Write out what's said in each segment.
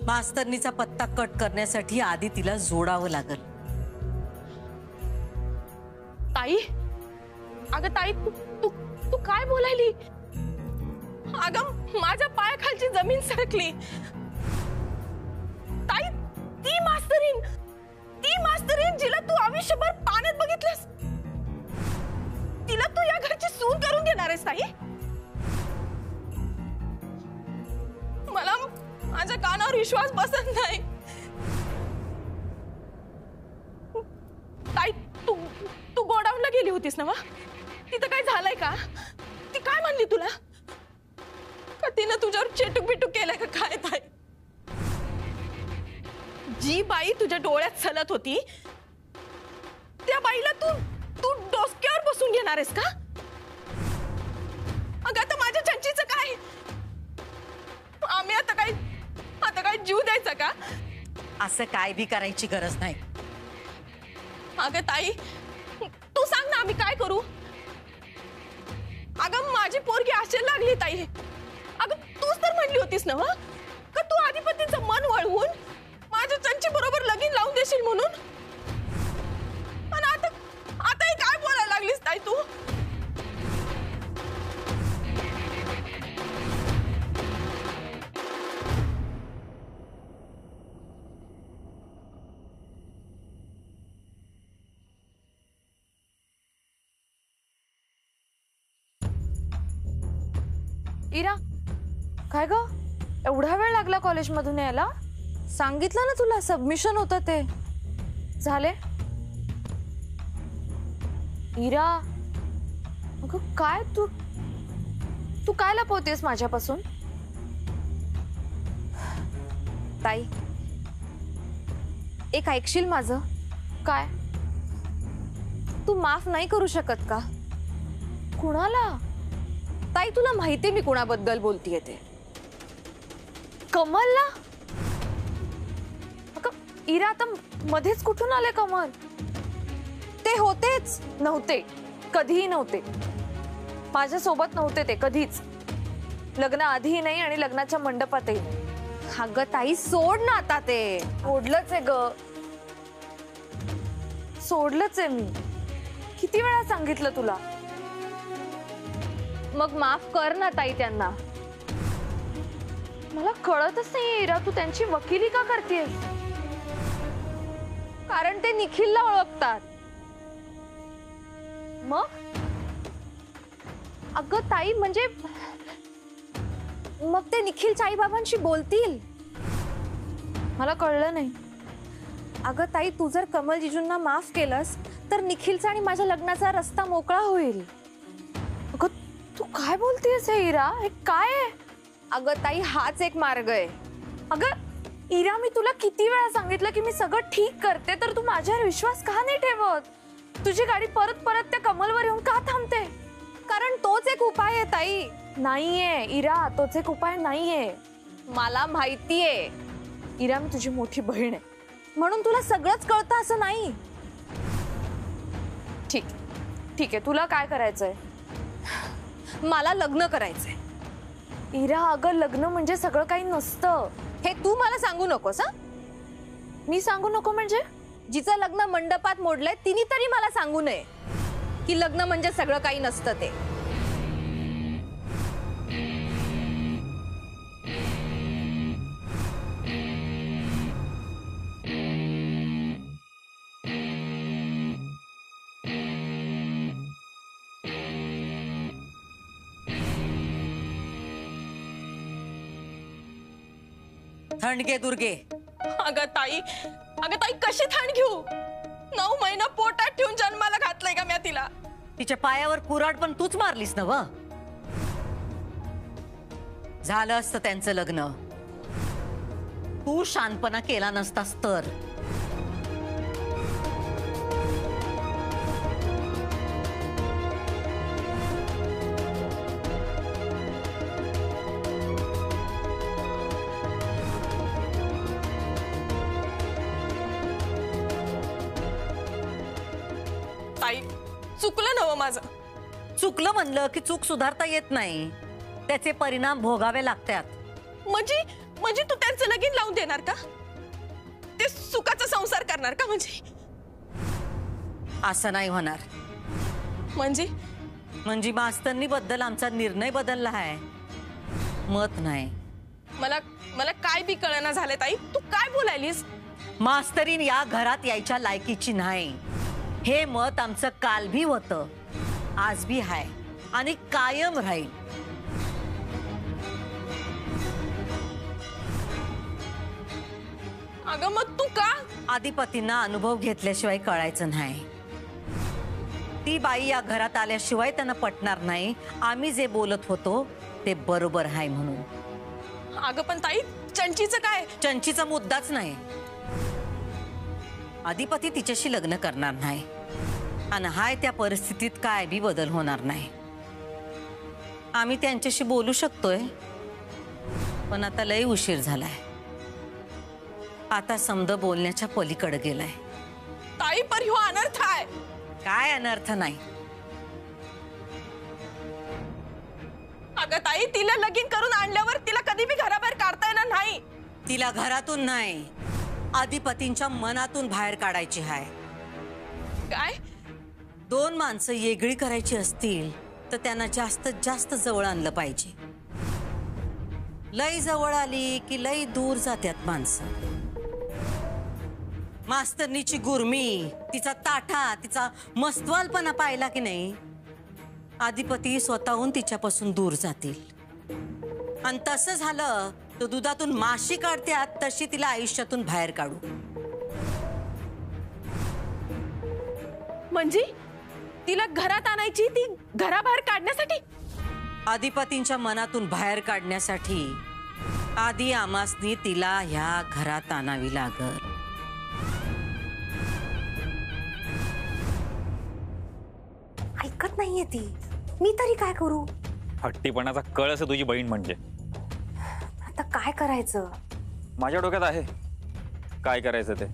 मास्तरनीचा पत्ता कट करण्यासाठी आधी तिला जोडावं लागल। ताई, अगं ताई, तू तू काय बोलायली? अगं माझ्या पायाखालची जमीन सरकली। ताई, ती मास्तरीन जिला तू आयुष्यभर पाण्यात बघितलंस, तिला तू या घरची सून करून घेणार आहेस ताई? मला माझ्या कानावर विश्वास बसत नाही। ताई, तू गोडाऊनला गेली होतीस ना? वा, तिथं काय झालंय का? ती काय म्हणली तुला? का तिनं तुझ्यावर चेटूक बिटूक केलंय का काय? ताई, जी बाई तुझ्या डोळ्यात चलत होती त्या बाईला तू डोसक्यावर बसून घेणार आहेस का? अगं आता माझ्या चंचीचं काय? आम्ही आता काय जीव द्यायचा का? असं काय भी करायची गरज नाही। अगं ताई, तू सांग ना, आम्ही काय करू? अगं माझी पोरगी आशेला लागली ताई। अगं तूच तर म्हणली होतीस ना का तू आधिपतीचं मन वळवून माझ्या चंची बरोबर लगीन लावून देशील म्हणून। आणि आता काय बोलायला लागलीस ताई तू? इरा, काय ग, एवढा वेळ लागला कॉलेजमधून यायला? सांगितलं ना तुला, सबमिशन होतं ते। झाले? इरा, अगं काय तू काय लपवतेस माझ्यापासून? ताई, एक ऐकशील माझं? काय? तू माफ नाही करू शकत का? कुणाला? ताई, तुला माहितीये मी कुणाबद्दल बोलतीये ते? कमलला? इरा, आता मध्येच कुठून आले कमल? ते होतेच नव्हते, कधीही नव्हते माझ्यासोबत, नव्हते ते कधीच, लग्न आधीही नाही आणि लग्नाच्या मंडपातही नाही। अगं ताई, सोड ना आता ते। सोडलंच आहे ग, सोडलंच आहे मी। किती वेळा सांगितलं तुला? मग माफ कर ना ताई त्यांना। मला कळतच नाही इरा, तू त्यांची वकिली का करतेस? कारण ते निखिलला ओळखतात। मग अगं ताई, म्हणजे मग ते निखिलच्या आई बाबांशी बोलतील? मला कळलं नाही। अगं ताई, तू जर कमल जिजूंना माफ केलंस तर निखिलचा आणि माझ्या लग्नाचा रस्ता मोकळा होईल। अगं तू काय बोलतेस हे इरा? हे काय आहे? अगं ताई, हाच एक मार्ग आहे। अगं इरा, मी तुला किती वेळा सांगितलं की मी सगळं ठीक करते, तर तू माझ्यावर विश्वास का नाही ठेवत? तुझी गाडी परत परत त्या कमलवर येऊन का थांबते? कारण तोच एक उपाय आहे ताई। नाहीये इरा, तोच एक उपाय नाहीये। मला माहितीये इरा, मी तुझी मोठी बहीण आहे म्हणून तुला सगळंच कळतं असं नाही। ठीक आहे, तुला काय करायचंय? मला लग्न करायचंय। इरा, अगं लग्न म्हणजे सगळं काही नसतं, हे तू मला सांगू नकोस। मी सांगू नको म्हणजे? जिचं लग्न मंडपात मोडलंय तिने तरी मला सांगू नये की लग्न म्हणजे सगळं काही नसतं ते। थंड घे दुर्गे। अगं ताई, कशी थंड घेऊ? 9 महिना पोटात ठेवून जन्माला घातलंय का मी तिला? तिच्या पायावर कुऱ्हाड पण तूच मारलीस ना व? झालं असतं त्यांचं लग्न, तू शानपणा केला नसतास तर। ताई, चुकलं नव माझं। चुकलं म्हणलं की चूक सुधारता येत नाही, त्याचे परिणाम भोगावे लागतात। म्हणजे म्हणजे तू त्यांचं लगीन लावून देणार का? ते सुखाचा संसार करणार का? असं नाही होणार. म्हणजे मास्तरनी बद्दल आमचा निर्णय बदलला आहे, मत नाही. मला काय बी कळना झालं ताई, तू काय बोलायलीस? मास्तरीन या घरात यायच्या लायकीची नाही, हे मत आमचं काल भी होतं, आज भी आहे आणि कायम राहील. अगं मग तू का? आदिपतींना अनुभव घेतल्याशिवाय कळायचं नाही. ती बाई या घरात आल्याशिवाय त्यांना पटणार नाही आम्ही जे बोलत होतो ते बरोबर आहे म्हणून. अगं पण ताई, चंचीचं काय? चंचीचा मुद्दाच नाही. आदिपती तिच्याशी लग्न करणार नाही आणि हाय त्या परिस्थितीत काय बी बदल होणार नाही. आम्ही त्यांच्याशी बोलू शकतोय, पण आता लय उशीर झालाय. आता समद बोलण्याच्या पलीकडे गेलाय. ताई पर ह्यो अनर्थ आहे. काय अनर्थ नाही. अगं ताई, तिला लगीन करून आणल्यावर तिला कधी बी घराबाहेर काढता येणार नाही. तिला घरातून नाही, आदिपतींच्या मनातून बाहेर काढायची आहे. काय? 2 माणसं वेगळी करायची असतील तर त्यांना जास्तीत जास्त जवळ आणलं पाहिजे. लई जवळ आली की लई दूर जात्यात माणसं. मास्तरनीची गुरमी, तिचा ताठा, तिचा मस्तवालपणा पाहिला की नाही, आदिपती स्वतःहून तिच्यापासून दूर जातील. आणि तसं झालं तर दुधातून माशी काढत्यात तशी तिला आयुष्यातून बाहेर काढू. म्हणजे तिला घरात आणायची, ती घराबाहेर काढण्यासाठी? आदिपतींच्या मनातून बाहेर काढण्यासाठी आधी आमासनी तिला ह्या घरात आणावी लागल. ऐकत नाहीये ती, मी तरी काय करू? हट्टीपणाचा कळस आहे तुझी बहीण म्हणजे. आता काय करायचं? माझ्या डोक्यात आहे काय करायचं ते.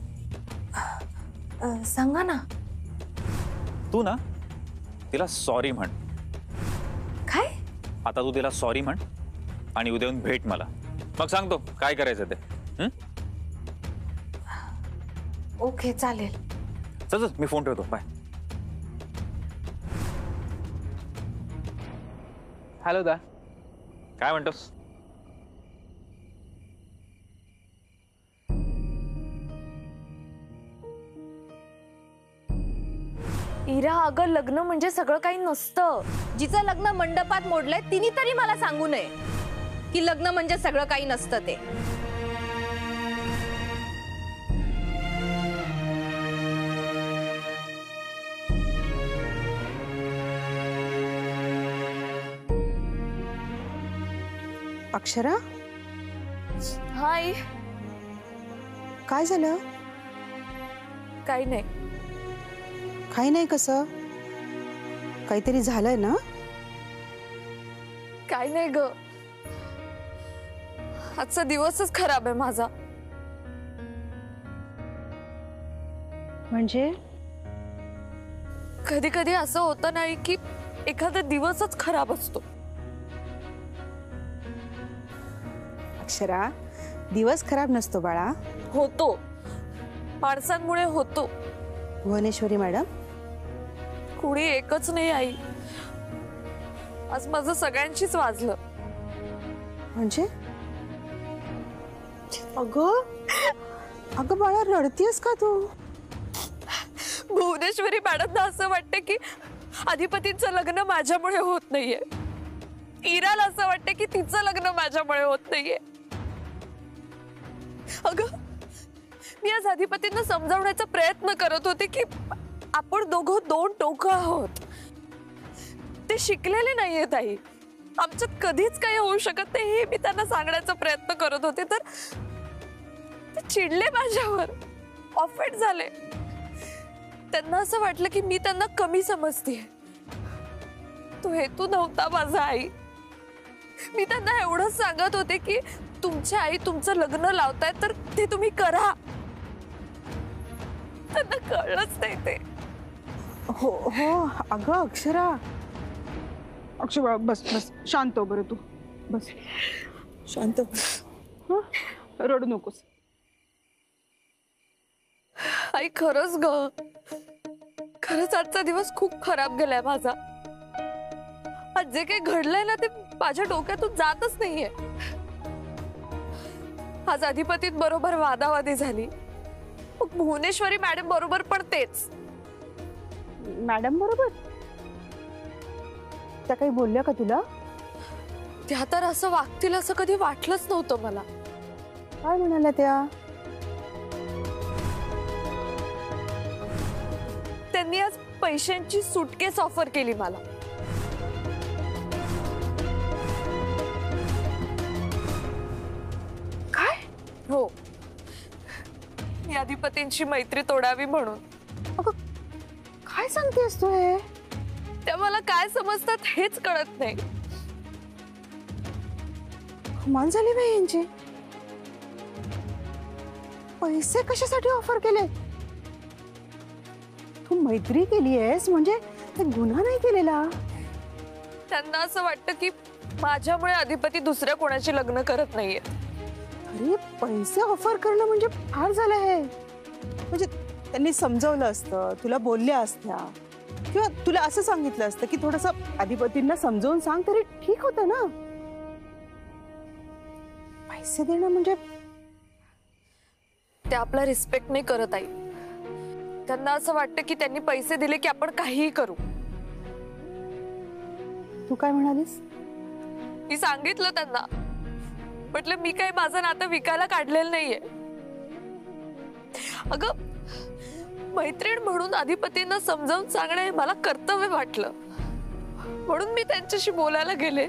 सांगा ना. तू ना तिला सॉरी म्हण. काय? आता तू तिला सॉरी म्हण आणि उद्या येऊन भेट मला, मग सांगतो काय करायचं ते. ओके, चालेल. चल मी फोन ठेवतो, बाय. हॅलो दा. काय म्हणतोस? इरा, अगं लग्न म्हणजे सगळं काही नसतं. जिचं लग्न मंडपात मोडलंय तिने तरी मला सांगू नये की लग्न म्हणजे सगळं काही नसतं ते. अक्षरा, हाय. काय झालं? काही नाही. काही नाही. कसं? काहीतरी झालंय ना? काही नाही ग, आजचा दिवसच खराब आहे माझा. म्हणजे? कधी कधी असं होतं नाही की एखादा दिवसच खराब असतो. अक्षरा, दिवस खराब नसतो बाळा. होतो, माणसांमुळे होतो. भुवनेश्वरी मॅडम, कुणी एकच नाही आई. आज माझं सगळ्यांशीच वाजलं. म्हणजे? अगं अगं बाळा, रडतीयस का तू? भुवनेश्वरी मॅडमना असं वाटतं की अधिपतींचं लग्न माझ्यामुळे होत नाहीये. इराला असं वाटतं की तिचं लग्न माझ्यामुळे होत नाहीये. अगं, मी आज अधिपतींना समजावण्याचा प्रयत्न करत होते की आपण दोघं 2 टोकं आहोत. ते शिकलेले नाहीयेत आई. आमच्यात कधीच काही होऊ शकत नाही हे मी त्यांना सांगण्याचा प्रयत्न करत होते, तर ते चिडले माझ्यावर, ऑफेंड झाले. त्यांना असं वाटलं की मी त्यांना कमी समजते. तो हेतू नव्हता माझा आई. मी त्यांना एवढंच सांगत होते की तुमची आई तुमचं लग्न लावताय तर ते तुम्ही करा. त्यांना कळलंच नाही ते. हो हो अगं अक्षरा, अक्षरा बस बस, शांत हो बरं तू. बस शांत. रडू नकोस. आई खरंच ग, खरंच आजचा दिवस खूप खराब गेलाय माझा. आज जे काही घडलंय ना ते माझ्या डोक्यातून जातच नाहीये. आज अधिपतीत बरोबर वादावादी झाली, मग भुवनेश्वरी मॅडम बरोबर पण तेच. मॅडम बरोबर त्या काही बोलल्या का तुला? त्या तर असं वागतील असं कधी वाटलंच नव्हतं मला. काय म्हणाल्या त्या? त्यांनी आज पैशांची सुटकेस ऑफर केली मला. काय? हो, मी अधिपतींची मैत्री तोडावी म्हणून. अगं काय सांगतेस तू हे? त्या मला काय समजतात हेच कळत नाही. कमाल झाली बाई यांची. पैसे कशासाठी ऑफर केले? तू मैत्री केली आहेस म्हणजे ते गुन्हा नाही केलेला. त्यांना असं वाटतं की माझ्यामुळे अधिपती दुसऱ्या कोणाची लग्न करत नाहीये. अरे पैसे ऑफर करणं म्हणजे फार झालं हे. म्हणजे त्यांनी समजावलं असतं, तुला बोलल्या असत्या, किंवा तुला असं सांगितलं असतं की थोडंसं अधिपतींना समजावून सांग तरी ठीक होतं ना. पैसे देणं म्हणजे ते आपला रिस्पेक्ट नाही करत आई. त्यांना असं वाटतं की त्यांनी पैसे दिले की आपण काहीही करू. तू काय म्हणालीस? मी सांगितलं त्यांना, म्हटलं मी काही माझं नातं विकायला काढलेलं नाहीये. अगं मैत्रीण म्हणून अधिपतींना समजावून सांगणं हे मला कर्तव्य वाटलं, म्हणून मी त्यांच्याशी बोलायला गेले.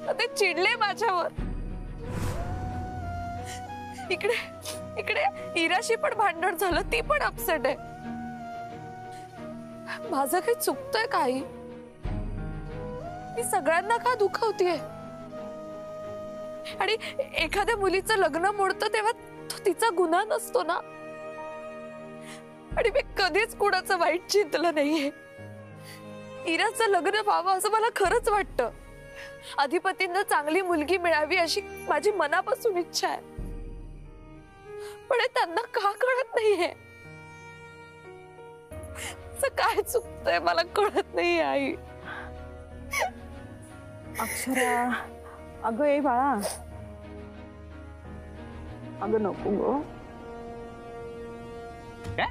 ते चिडले माझ्यावर. इकडे इकडे इराशी पण भांडण झालं, ती पण अपसेट आहे. माझं काही चुकतंय काही? मी सगळ्यांना का दुखावतीये? आणि एखाद्या मुलीचं लग्न मोडतं तेव्हा तो तिचा गुन्हा नसतो ना. आणि मी कधीच कुणाचं वाईट चिंतलं नाहीये. इराचं लग्न व्हावं असं मला खरंच वाटतं. अधिपतींना चांगली मुलगी मिळावी अशी माझी मनापासून इच्छा आहे, पण हे त्यांना का कळत नाहीये? असं काय चुकतंय मला कळत नाहीये आई. अक्षरा, अगं ए बाळा, अगं नको गो. काय?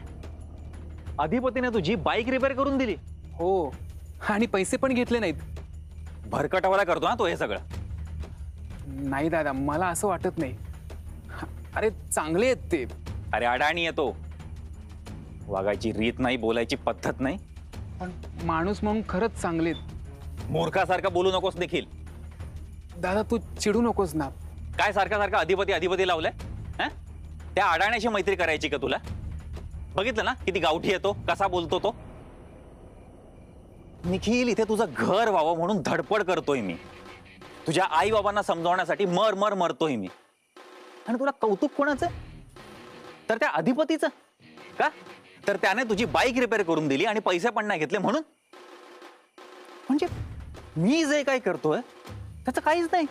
अधिपतीने तुझी बाईक रिपेअर करून दिली? हो, आणि पैसे पण घेतले नाहीत. भरकटवाला करतो ना तो हे सगळं. नाही दादा, मला असं वाटत नाही. अरे चांगले आहेत ते. अरे अडाणी येतो, वागायची रीत नाही, बोलायची पद्धत नाही. पण माणूस म्हणून खरंच चांगले आहेत. मूर्खासारखा बोलू नकोस देखील. दादा तू चिडू नकोस ना. काय सारखा सारखा अधिपती अधिपती लावलंय? हं? त्या अडाण्याशी मैत्री करायची का तुला? बघितलं ना किती गावठी येतो, कसा बोलतो तो. निखिल, इथे तुझं घर व्हावं म्हणून धडपड करतोय मी. तुझ्या आई बाबांना समजावण्यासाठी मर मर मरतोय मी. आणि तुला कौतुक कोणाचं? तर त्या अधिपतीचं का? तर त्याने तुझी बाईक रिपेअर करून दिली आणि पैसे पण नाही घेतले म्हणून. म्हणजे मी जे काय करतोय त्याचं काहीच नाही.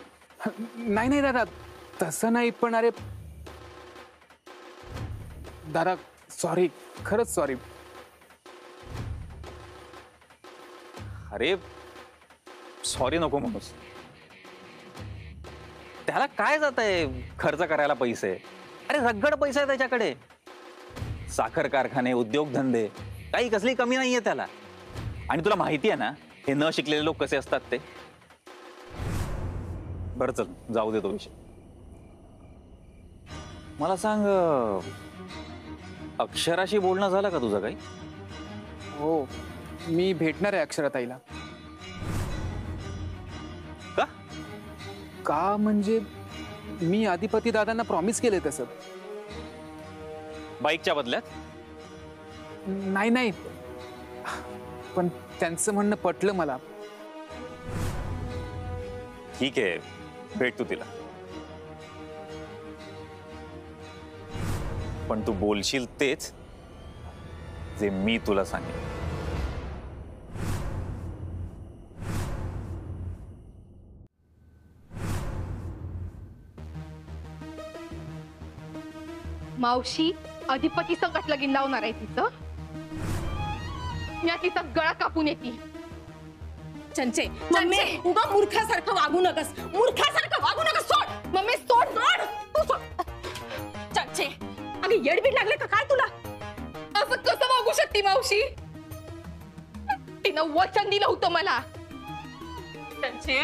नाही नाही दादा, तसं नाही. पण अरे दादा सॉरी, खरंच सॉरी. अरे सॉरी नको म्हणूस. त्याला काय जात आहे खर्च करायला पैसे? अरे रगड पैसा आहे त्याच्याकडे. साखर कारखाने, उद्योगधंदे, काही कसली कमी नाहीये त्याला. आणि तुला माहिती आहे ना हे न शिकलेले लोक कसे असतात ते. बरं चल जाऊ दे तो विषय. मला सांग, अक्षराशी बोलणं झालं का तुझं काही? हो, मी भेटणार आहे अक्षराताईला. का? का म्हणजे मी अधिपती दादांना प्रॉमिस केले तसं. बाईकच्या बदल्यात? नाही नाही, पण त्यांचं म्हणणं पटलं मला. ठीक आहे, भेट तू तिला. पण तू बोलशील तेच जे मी तुला सांगेन. मावशी अधिपती संकट लगीन लावणार आहे तिचं. मी तिचा गळा कापून येते. चंचे उगा मूर्खासारखं वागू नकस. मूर्खासारखं वागू नकस. सोड मम्मी, सोड. सोड तू, सोड. चंचे अगं येडबीड लागले का काय तुला? असं कसं वागू शकते मावशी? तिनं वचन दिलं होतं मला. चंचे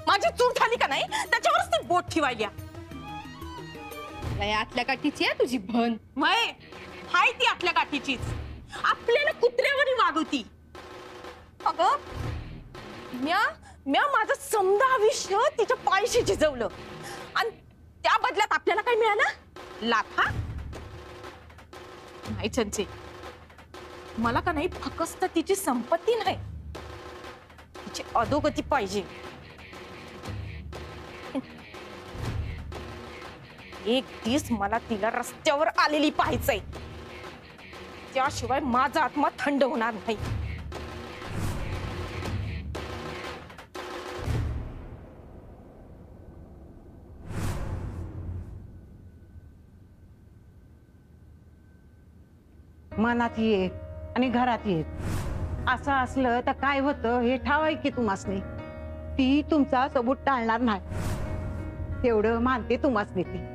माझी चूक झाली का नाही त्याच्यावरच ती बोट ठेवायला. आतल्या काठीची आहे तुझी भन. वय हाय ती आतल्या काठीचीच. आपल्याला कुत्र्यावरी वागवती. अगं म्या माझं समजा आयुष्य तिच्या पायशी झिजवलं आणि त्या बदल्यात आपल्याला काय मिळालं? लाथा? नाही चंचे, मला का नाही फक्त तिची संपत्ती नाही, तिची अधोगती पाहिजे. एक दिवस मला तिला रस्त्यावर आलेली पाहायचंय, त्याशिवाय माझा आत्मा थंड होणार नाही. मनात येत आणि घरात येत असं असलं तर काय होतं हे ठावाय की तुम्हासनी. ती तुमचा सबूत टाळणार नाही तेवढं मानते तुम्हासनी ती.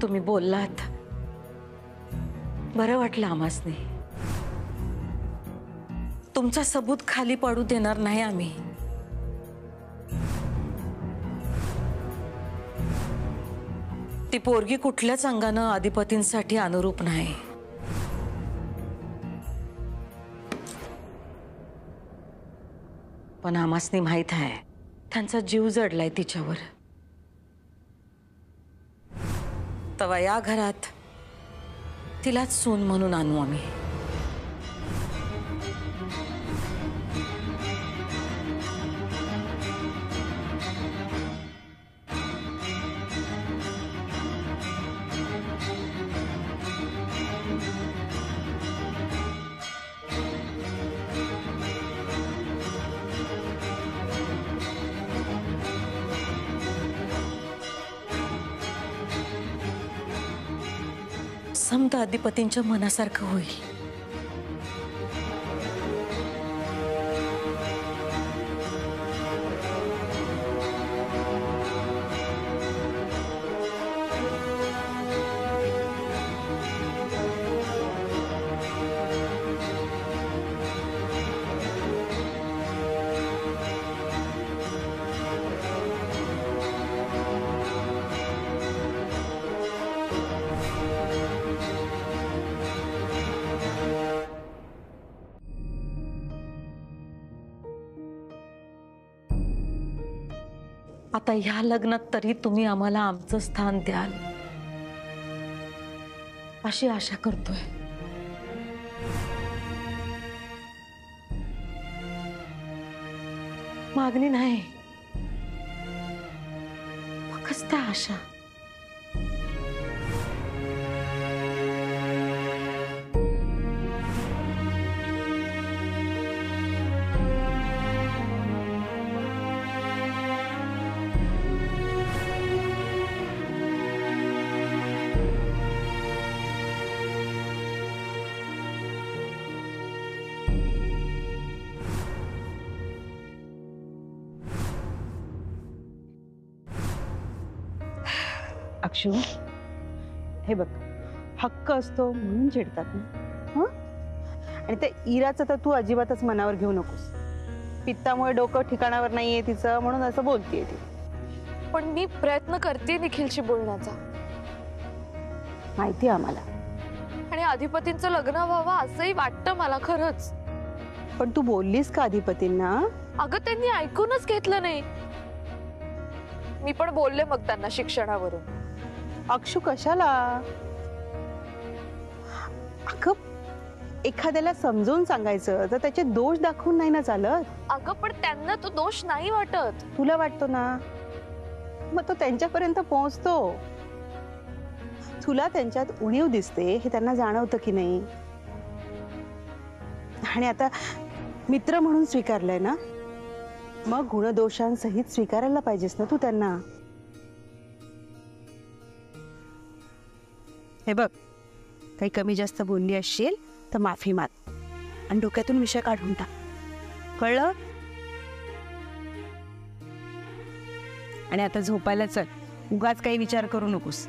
तुम्ही बोललात, बरं वाटलं आम्हासने. तुमचा सबूत खाली पाडू देणार नाही आम्ही. ती पोरगी कुठल्याच अंगानं अधिपतींसाठी अनुरूप नाही. पण आम्हासनी माहित आहे त्यांचा जीव जडलाय तिच्यावर. तवा या घरात तिलाच सून म्हणून आणू आम्ही. समता अधिपतींच्या मनासारखं होईल. आता ह्या लग्नात तरी तुम्ही आम्हाला आमचं स्थान द्याल अशी आशा करतोय. मागणी नाही, फक्त आशा. अक्षू, हे बघ, हक्क असतो म्हणून चिडतात ना. हं? आणि त्या इराचं तर तू अजिबातच मनावर घेऊ नकोस. पित्तामुळे डोकं ठिकाणावर नाहीये तिचं म्हणून असं बोलतीये ती. पण मी प्रयत्न करते निखिलशी बोलण्याचा. माहिती आम्हाला. आणि अधिपतींचं लग्न व्हावं असंही वाटतं मला खरंच. पण तू बोललीस का अधिपतींना? अगं त्यांनी ऐकूनच घेतलं नाही. मी पण बोलले मग त्यांना शिक्षणावरून. अक्षू कशाला? अगं एखाद्याला समजावून सांगायचं तर त्याचे दोष दाखवून नाही ना चालत. अगं पण त्यांना तो दोष नाही वाटत. तुला वाटतो ना, मग तो त्यांच्यापर्यंत पोहोचतो. तुला त्यांच्यात उणीव दिसते हे त्यांना जाणवतं की नाही? आणि आता मित्र म्हणून स्वीकारलंय ना, मग गुणदोषांसहित स्वीकारायला पाहिजेस ना तू त्यांना. हे बघ, काही कमी जास्त बोलली असशील तर माफी माग आणि डोक्यातून विषय काढून टाक. कळलं? आणि आता झोपायला चल. उगाच काही विचार करू नकोस.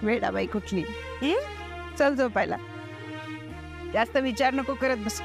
वेडाबाई कुठली. चल झोपायला. जास्त विचार नको करत बस.